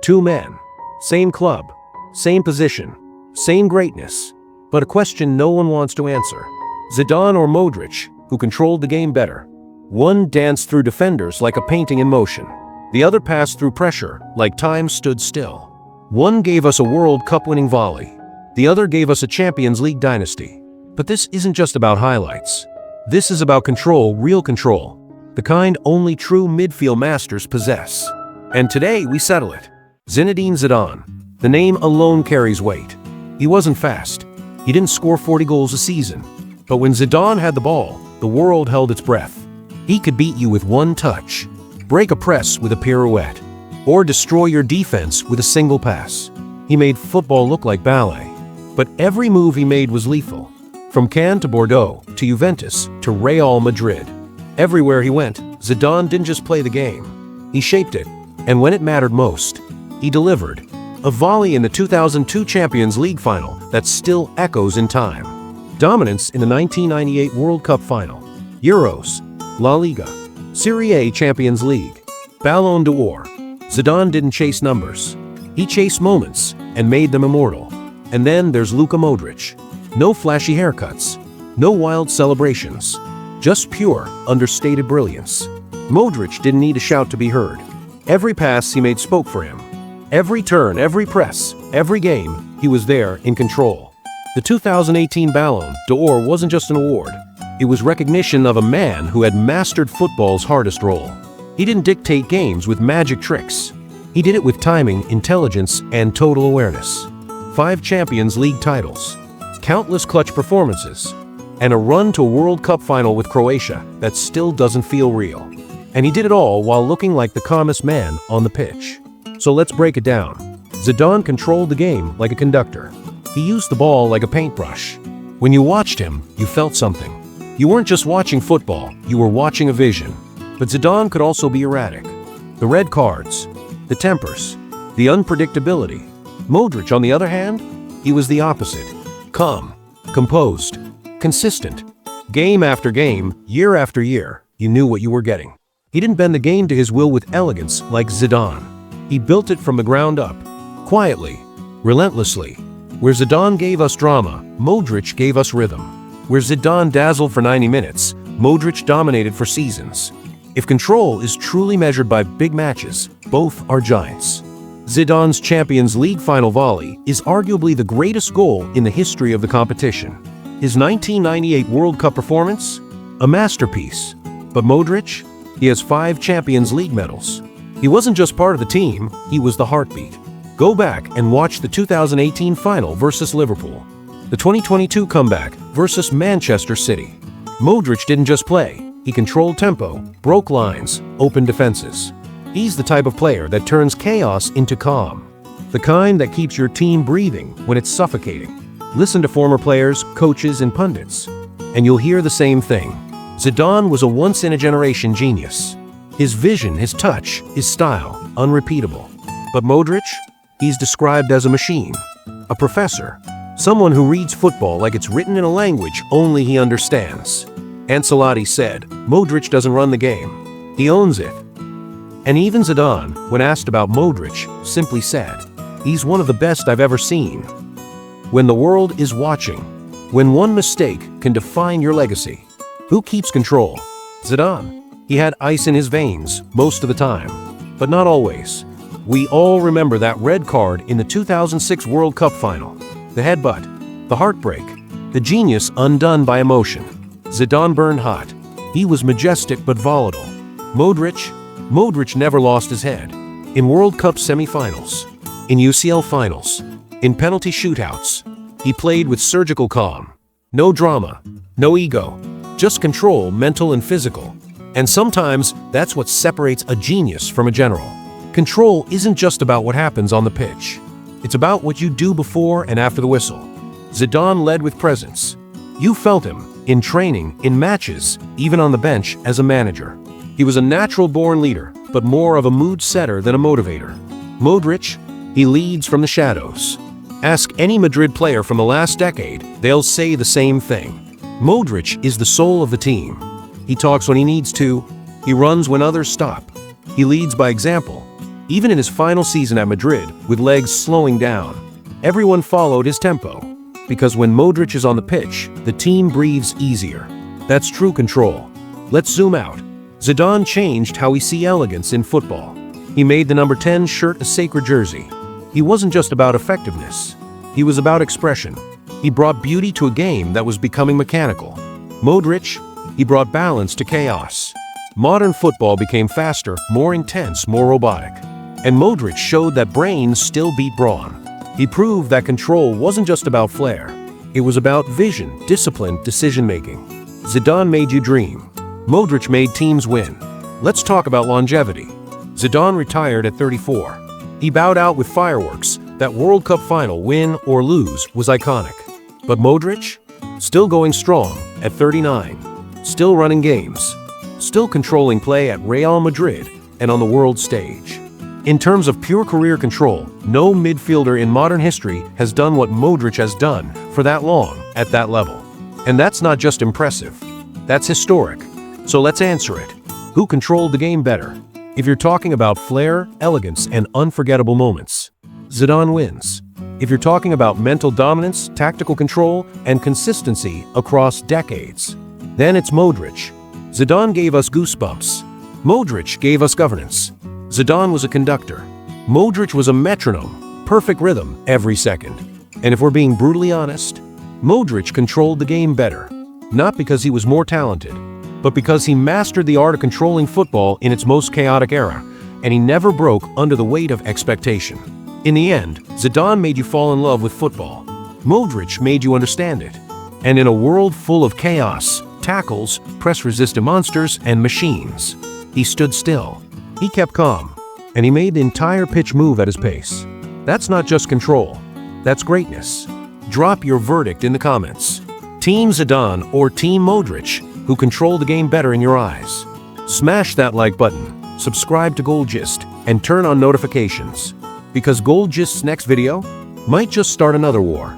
Two men, same club, same position, same greatness, but a question no one wants to answer. Zidane or Modrić, who controlled the game better? One danced through defenders like a painting in motion. The other passed through pressure like time stood still. One gave us a World Cup winning volley. The other gave us a Champions League dynasty. But this isn't just about highlights. This is about control, real control. The kind only true midfield masters possess. And today we settle it. Zinedine Zidane. The name alone carries weight. He wasn't fast. He didn't score 40 goals a season. But when Zidane had the ball, the world held its breath. He could beat you with one touch, break a press with a pirouette, or destroy your defense with a single pass. He made football look like ballet. But every move he made was lethal. From Cannes to Bordeaux, to Juventus, to Real Madrid. Everywhere he went, Zidane didn't just play the game. He shaped it, and when it mattered most, he delivered. A volley in the 2002 Champions League final that still echoes in time. Dominance in the 1998 World Cup final. Euros, La Liga, Serie A Champions League, Ballon d'Or. Zidane didn't chase numbers. He chased moments and made them immortal. And then there's Luka Modrić. No flashy haircuts, no wild celebrations, just pure, understated brilliance. Modrić didn't need a shout to be heard. Every pass he made spoke for him. Every turn, every press, every game, he was there in control. The 2018 Ballon d'Or wasn't just an award. It was recognition of a man who had mastered football's hardest role. He didn't dictate games with magic tricks. He did it with timing, intelligence, and total awareness. 5 Champions League titles, countless clutch performances, and a run to a World Cup final with Croatia that still doesn't feel real. And he did it all while looking like the calmest man on the pitch. So let's break it down. Zidane controlled the game like a conductor. He used the ball like a paintbrush. When you watched him, you felt something. You weren't just watching football, you were watching a vision. But Zidane could also be erratic. The red cards, the tempers, the unpredictability. Modrić, on the other hand, he was the opposite. Calm, composed, consistent. Game after game, year after year, you knew what you were getting. He didn't bend the game to his will with elegance like Zidane. He built it from the ground up, quietly, relentlessly. Where Zidane gave us drama, Modrić gave us rhythm. Where Zidane dazzled for 90 minutes, Modrić dominated for seasons. If control is truly measured by big matches, both are giants. Zidane's Champions League final volley is arguably the greatest goal in the history of the competition. His 1998 World Cup performance? A masterpiece. But Modrić? He has 5 Champions League medals. He wasn't just part of the team, he was the heartbeat. Go back and watch the 2018 final versus Liverpool. The 2022 comeback versus Manchester City. Modrić didn't just play, he controlled tempo, broke lines, opened defenses. He's the type of player that turns chaos into calm. The kind that keeps your team breathing when it's suffocating. Listen to former players, coaches, and pundits, and you'll hear the same thing. Zidane was a once-in-a-generation genius. His vision, his touch, his style, unrepeatable. But Modrić? He's described as a machine, a professor, someone who reads football like it's written in a language only he understands. Ancelotti said, Modrić doesn't run the game, he owns it. And even Zidane, when asked about Modrić, simply said, he's one of the best I've ever seen. When the world is watching, when one mistake can define your legacy, who keeps control? Zidane. He had ice in his veins most of the time, but not always. We all remember that red card in the 2006 World Cup final. The headbutt, the heartbreak, the genius undone by emotion. Zidane burned hot. He was majestic but volatile. Modrić never lost his head. In World Cup semifinals, in UCL finals, in penalty shootouts, he played with surgical calm. No drama, no ego, just control, mental and physical. And sometimes that's what separates a genius from a general. Control isn't just about what happens on the pitch. It's about what you do before and after the whistle. Zidane led with presence. You felt him, in training, in matches, even on the bench as a manager. He was a natural-born leader, but more of a mood setter than a motivator. Modrić, he leads from the shadows. Ask any Madrid player from the last decade, they'll say the same thing. Modrić is the soul of the team. He talks when he needs to. He runs when others stop. He leads by example. Even in his final season at Madrid, with legs slowing down, everyone followed his tempo. Because when Modrić is on the pitch, the team breathes easier. That's true control. Let's zoom out. Zidane changed how we see elegance in football. He made the number 10 shirt a sacred jersey. He wasn't just about effectiveness. He was about expression. He brought beauty to a game that was becoming mechanical. Modrić, he brought balance to chaos. Modern football became faster, more intense, more robotic. And Modrić showed that brains still beat brawn. He proved that control wasn't just about flair. It was about vision, discipline, decision-making. Zidane made you dream. Modrić made teams win. Let's talk about longevity. Zidane retired at 34. He bowed out with fireworks. That World Cup final, win or lose, was iconic. But Modrić? Still going strong at 39. Still running games. Still controlling play at Real Madrid and on the world stage. In terms of pure career control, no midfielder in modern history has done what Modrić has done for that long at that level. And that's not just impressive. That's historic. So let's answer it. Who controlled the game better? If you're talking about flair, elegance, and unforgettable moments, Zidane wins. If you're talking about mental dominance, tactical control, and consistency across decades, then it's Modrić. Zidane gave us goosebumps. Modrić gave us governance. Zidane was a conductor. Modrić was a metronome, perfect rhythm every second. And if we're being brutally honest, Modrić controlled the game better. Not because he was more talented, but because he mastered the art of controlling football in its most chaotic era, and he never broke under the weight of expectation. In the end, Zidane made you fall in love with football. Modrić made you understand it. And in a world full of chaos, tackles, press-resistant monsters, and machines, he stood still. He kept calm, and he made the entire pitch move at his pace. That's not just control, that's greatness. Drop your verdict in the comments. Team Zidane or Team Modrić, who controlled the game better in your eyes? Smash that like button, subscribe to GoalGist, and turn on notifications. Because GoalGist's next video might just start another war.